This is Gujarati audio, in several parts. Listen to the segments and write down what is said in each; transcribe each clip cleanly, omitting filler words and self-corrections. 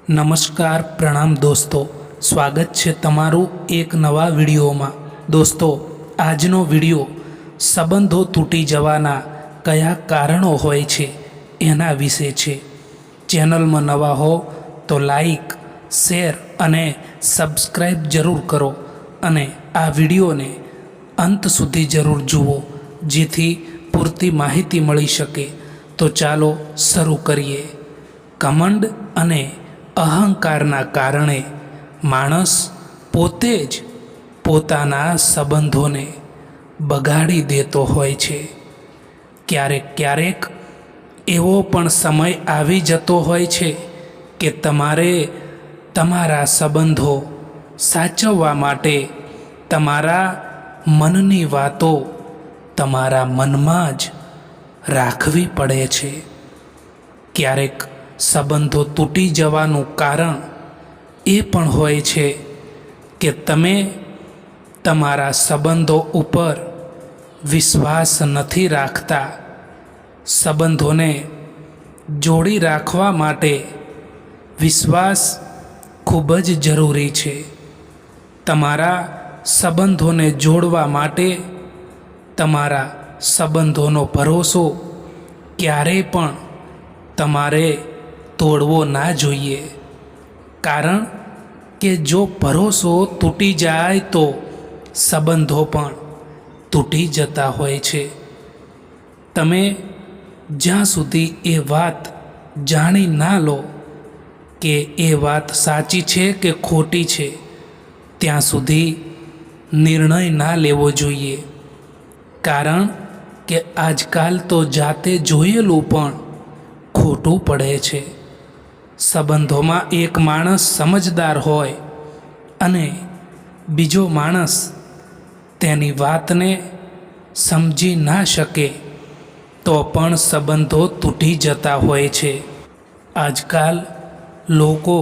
નમસ્કાર પ્રણામ દોસ્તો, સ્વાગત છે તમારું એક નવા વિડીયોમાં। દોસ્તો, આજનો વિડીયો સંબંધો તૂટી જવાના કયા કારણો હોય છે એના વિશે છે। ચેનલમાં નવા હો તો લાઈક, શેર અને સબસ્ક્રાઈબ જરૂર કરો અને આ વિડીયોને અંત સુધી જરૂર જુઓ, જેથી પૂરતી માહિતી મળી શકે। તો ચાલો શરૂ કરીએ। ઘમંડ અને અહંકારના કારણે માણસ પોતે જ પોતાના સંબંધોને બગાડી દેતો હોય છે। ક્યારેક એવો પણ સમય આવી જતો હોય છે કે તમારે તમારા સંબંધો સાચવવા માટે તમારા મનની વાતો તમારા મનમાં જ રાખવી પડે છે। ક્યારેક સંબંધો તૂટી જવાનું કારણ એ પણ હોય છે કે તમે તમારા સંબંધો ઉપર વિશ્વાસ નથી રાખતા। સંબંધોને જોડી રાખવા માટે વિશ્વાસ ખૂબ જ જરૂરી છે। તમારા સંબંધોને જોડવા માટે તમારા સંબંધોનો ભરોસો ક્યારેય પણ તમારે તોડવો ના જોઈએ, કારણ કે જો ભરોસો તૂટી જાય તો સંબંધો પણ તૂટી જતા હોય છે। તમે જ્યાં સુધી એ વાત જાણી ના લો કે એ વાત સાચી છે કે ખોટી છે, ત્યાં સુધી નિર્ણય ના લેવો જોઈએ, કારણ કે આજકાલ તો જાતે જોયેલું પણ ખોટું પડે છે। સંબંધોમાં એક માણસ સમજદાર હોય અને બીજો માણસ તેની વાતને સમજી ના શકે તો પણ સંબંધો તૂટી જતા હોય છે। આજકાલ લોકો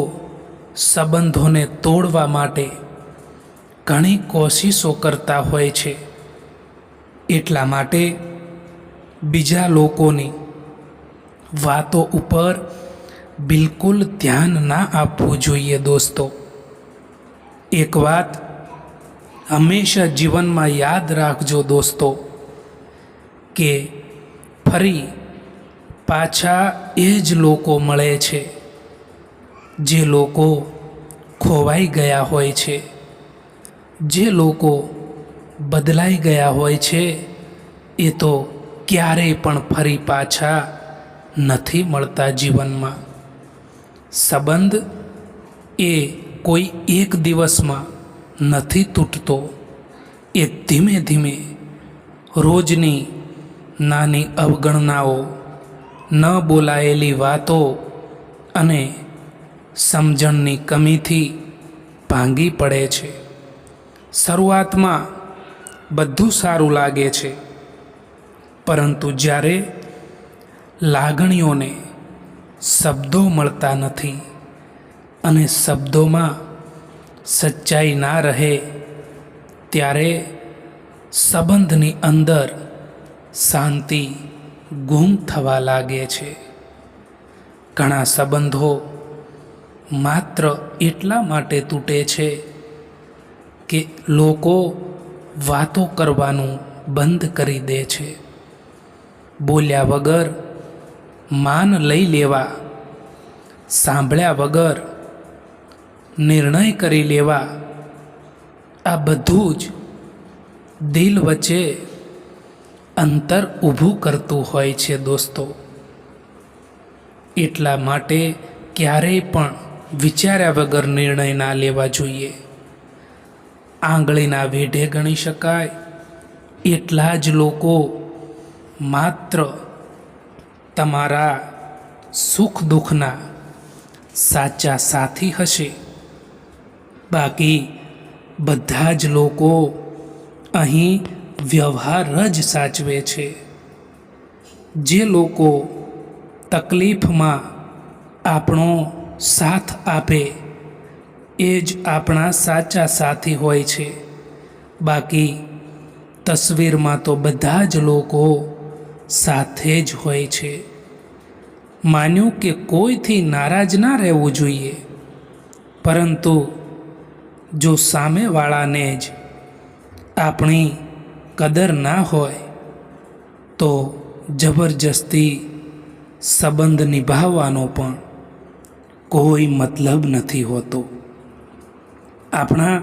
સંબંધોને તોડવા માટે ઘણી કોશિશો કરતા હોય છે, એટલા માટે બીજા લોકોની વાતો ઉપર બિલકુલ ધ્યાન ના આપવું જોઈએ। દોસ્તો, એક વાત હંમેશા જીવનમાં યાદ રાખજો દોસ્તો, કે ફરી પાછા એ જ લોકો મળે છે જે લોકો ખોવાઈ ગયા હોય છે, જે લોકો બદલાઈ ગયા હોય છે એ તો ક્યારેય પણ ફરી પાછા નથી મળતા જીવનમાં। સંબંધ એ કોઈ એક દિવસમાં નથી તૂટતો, એ ધીમે ધીમે રોજની નાની અવગણનાઓ, ન બોલાયેલી વાતો અને સમજણની કમીથી ભાંગી પડે છે। શરૂઆતમાં બધું સારું લાગે છે, પરંતુ જ્યારે લાગણીઓને શબ્દો મળતા નથી અને શબ્દોમાં સચ્ચાઈ ના રહે, ત્યારે સંબંધની અંદર શાંતિ ગુમ થવા લાગે છે। ઘણા સંબંધો માત્ર એટલા માટે તૂટે છે કે લોકો વાતો કરવાનું બંધ કરી દે છે। બોલ્યા વગર માન લઈ લેવા, સાંભળ્યા વગર નિર્ણય કરી લેવા, આ બધું જ દિલ વચ્ચે અંતર ઊભું કરતું હોય છે દોસ્તો। એટલા માટે ક્યારેય પણ વિચાર્યા વગર નિર્ણય ના લેવા જોઈએ। આંગળીના વેઢે ગણી શકાય એટલા જ લોકો માત્ર તમારા સુખ દુઃખના સાચા સાથી હશે, બાકી બધા જ લોકો અહીં વ્યવહાર જ સાચવે છે। જે લોકો તકલીફમાં આપણો સાથ આપે એ જ આપણા સાચા સાથી હોય છે, બાકી તસવીરમાં તો બધા જ લોકો સાથે જ હોય છે। માન્યું કે કોઈથી નારાજ ના રહેવું જોઈએ, પરંતુ જો સામેવાળાને જ આપણી કદર ના હોય તો જબરજસ્તી સંબંધ નિભાવવાનો પણ કોઈ મતલબ નથી હોતો. આપણા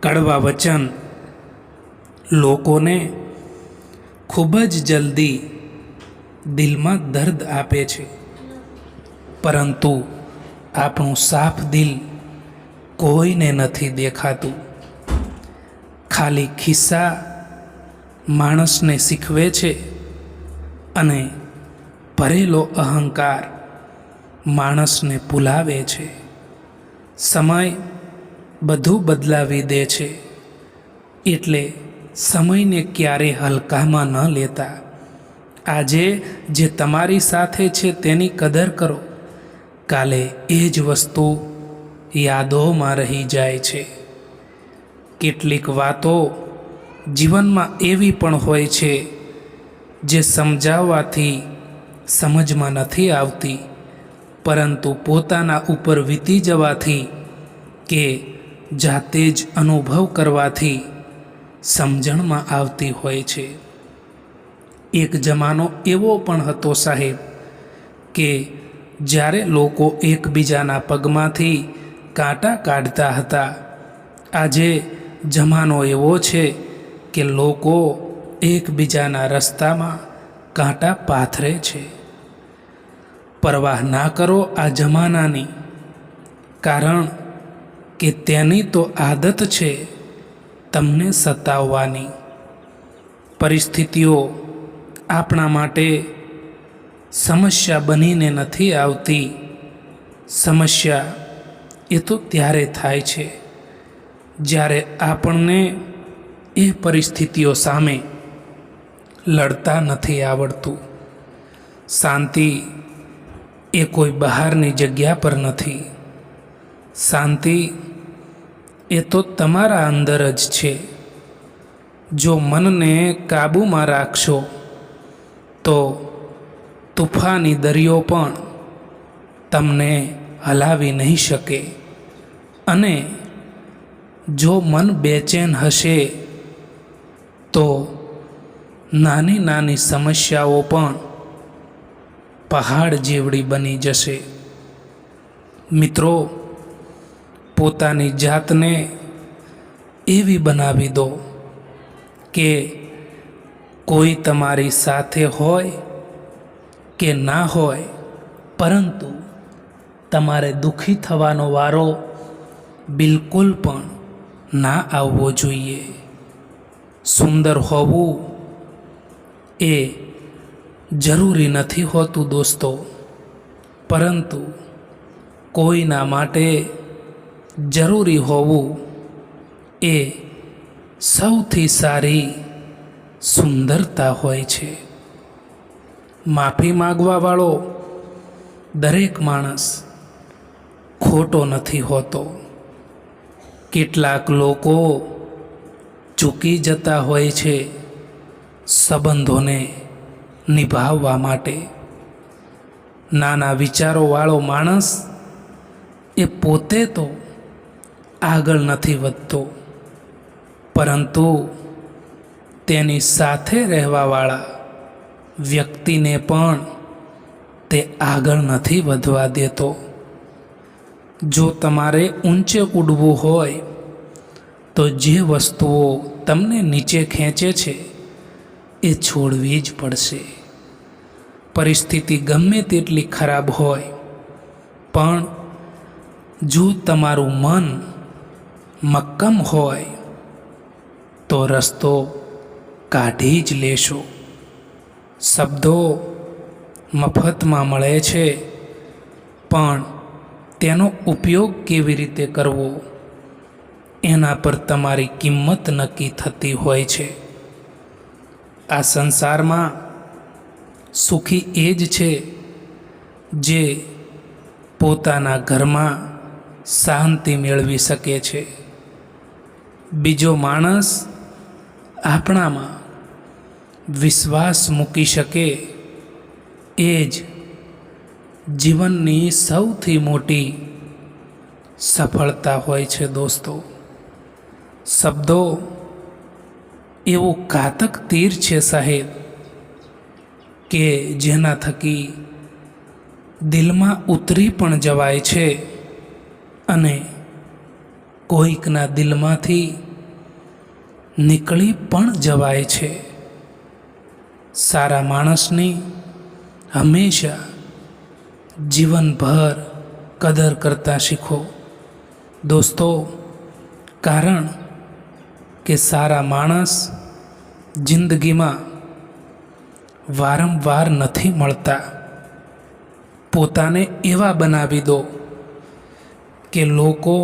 કડવા વચન લોકોને ખૂબ જ જલ્દી દિલમાં દર્દ આપે છે, પરંતુ આપણું સાફ દિલ કોઈને નથી દેખાતું. ખાલી ખિસ્સા માણસને શીખવે છે અને ભરેલો અહંકાર માણસને ભૂલાવે છે. સમય બધું બદલાવી દે છે, એટલે સમયને ક્યારે હલકામાં ન લેતા. આજે જે તમારી સાથે છે તેની કદર કરો. કાલે એ જ વસ્તુ યાદોમાં રહી જાય છે. કેટલીક વાતો જીવનમાં એવી પણ હોય છે જે સમજાવવાથી સમજમાં નથી આવતી, પરંતુ પોતાના ઉપર વીતી જવાથી કે જાતે જ અનુભવ કરવાથી સમજણમાં આવતી હોય છે. એક જમાનો એવો પણ હતો સાહેબ કે જ્યારે લોકો એકબીજાના પગમાંથી કાંટા કાઢતા હતા. આજે જમાનો એવો છે કે લોકો એકબીજાના રસ્તામાં કાંટા પાથરે છે. પરવાહ ના કરો આ જમાનાની, કારણ કે તેની તો આદત છે તમને સતાવવાની. પરિસ્થિતિઓ આપણા માટે સમસ્યા બનીને નથી આવતી. સમસ્યા એ તો ત્યારે થાય છે જ્યારે આપણને એ પરિસ્થિતિઓ સામે લડતા નથી આવડતું. શાંતિ એ કોઈ બહારની જગ્યા પર નથી. શાંતિ એ તો તમારા અંદર જ છે. જો મનને કાબૂમાં રાખશો તો તુફાની દરિયો પણ તમને હલાવી નહીં શકે, અને જો મન બેચેન હશે તો નાની નાની સમસ્યાઓ પણ પહાડ જેવડી બની જશે. મિત્રો, પોતાની જાતને એવી બનાવી દો કે કોઈ તમારી સાથે હોય કે ના હોય, પરંતુ તમારે દુઃખી થવાનો વારો બિલકુલ પણ ના આવવો જોઈએ. સુંદર હોવું એ જરૂરી નથી હોતું દોસ્તો, પરંતુ કોઈના માટે જરૂરી હોવું એ સૌથી સારી સુંદરતા હોય છે. માફી માગવાવાળો દરેક માણસ ખોટો નથી હોતો. કેટલાક લોકો ચૂકી જતા હોય છે સંબંધોને નિભાવવા માટે. નાના વિચારોવાળો માણસ એ પોતે તો આગળ નથી વધતો, પરંતુ તેની સાથે રહેવાવાળા વ્યક્તિને પણ તે આગળ નથી વધવા દેતો. જો તમારે ઊંચે ઉડવું હોય તો જે વસ્તુઓ તમને નીચે ખેંચે છે એ છોડવી જ પડશે. પરિસ્થિતિ ગમે તેટલી ખરાબ હોય, પણ જો તમારું મન મક્કમ હોય તો રસ્તો કાઢી જ લેશો. શબ્દો મફતમાં મળે છે, પણ તેનો ઉપયોગ કેવી રીતે કરવો એના પર તમારી કિંમત નક્કી થતી હોય છે. આ સંસારમાં સુખી એ જ છે જે પોતાના ઘરમાં શાંતિ મેળવી શકે છે. બીજો માણસ આપણામાં વિશ્વાસ મૂકી શકે એ જ જીવનની સૌથી મોટી સફળતા હોય છે દોસ્તો. શબ્દો એવું ઘાતક તીર છે સાહેબ કે જેના થકી દિલમાં ઉતરી પણ જવાય છે અને કોઈકના દિલમાંથી નીકળી પણ જવાય છે. સારા માણસની હંમેશા જીવનભર કદર કરતા શીખો દોસ્તો, કારણ કે સારા માણસ જિંદગીમાં વારંવાર નથી મળતા. પોતાને એવા બનાવી દો કે લોકો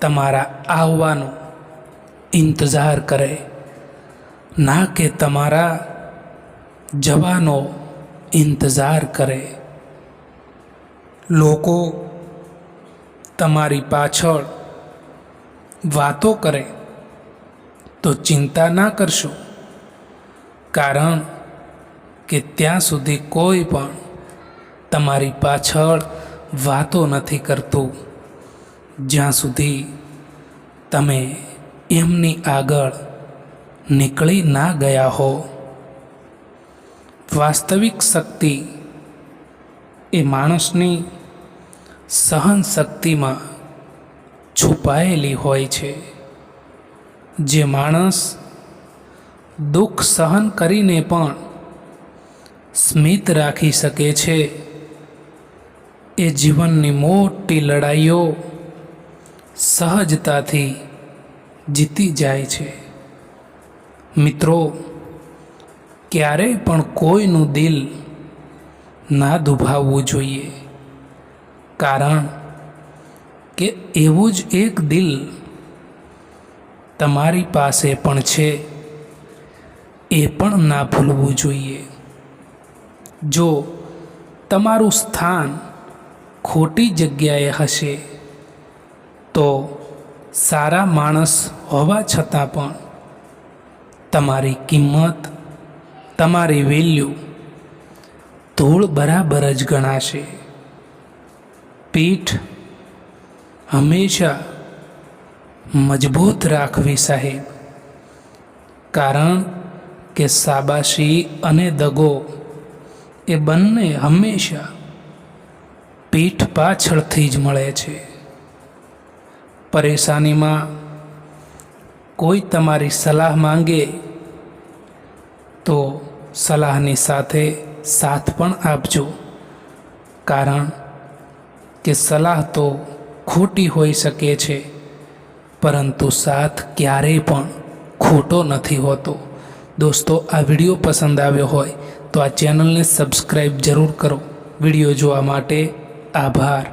તમારા આવવાનો ઇંતજાર કરે, ના કે તમારા જવાનો ઇંતજાર કરે. લોકો તમારી પાછળ વાતો કરે તો ચિંતા ના કરશો, કારણ કે ત્યાં સુધી કોઈ પણ તમારી પાછળ વાતો નથી કરતું જ્યાં સુધી તમે એમની આગળ નીકળી ના ગયા હો. વાસ્તવિક શક્તિ એ માણસની સહન શક્તિમાં છુપાયેલી હોય છે. જે માણસ દુઃખ સહન કરીને પણ સ્મિત રાખી શકે છે એ જીવનની મોટી લડાઈઓ સહજતાથી જીતી જાય છે. મિત્રો, ક્યારેય પણ કોઈનું દિલ ના દુભાવવું જોઈએ, કારણ કે એવું જ એક દિલ તમારી પાસે પણ છે, એ પણ ના ભૂલવું જોઈએ. જો તમારું સ્થાન ખોટી જગ્યાએ હશે તો સારા માણસ હોવા છતાં પણ તમારી કિંમત, તમારી વેલ્યુ ધૂળ બરાબર જ ગણાશે. પીઠ હંમેશા મજબૂત રાખવી સાહેબ, કારણ કે શાબાશી અને દગો એ બંને હંમેશા પીઠ પાછળથી જ મળે છે. પરેશાનીમાં કોઈ તમારી સલાહ માંગે તો સલાહની સાથે સાથ પણ આપજો, કારણ કે સલાહ તો ખોટી હોઈ શકે છે, પરંતુ સાથ ક્યારેય પણ ખોટો નથી હોતો. દોસ્તો, આ વિડીયો પસંદ આવ્યો હોય તો આ ચેનલને સબસ્ક્રાઈબ જરૂર કરો. વિડીયો જોવા માટે આભાર.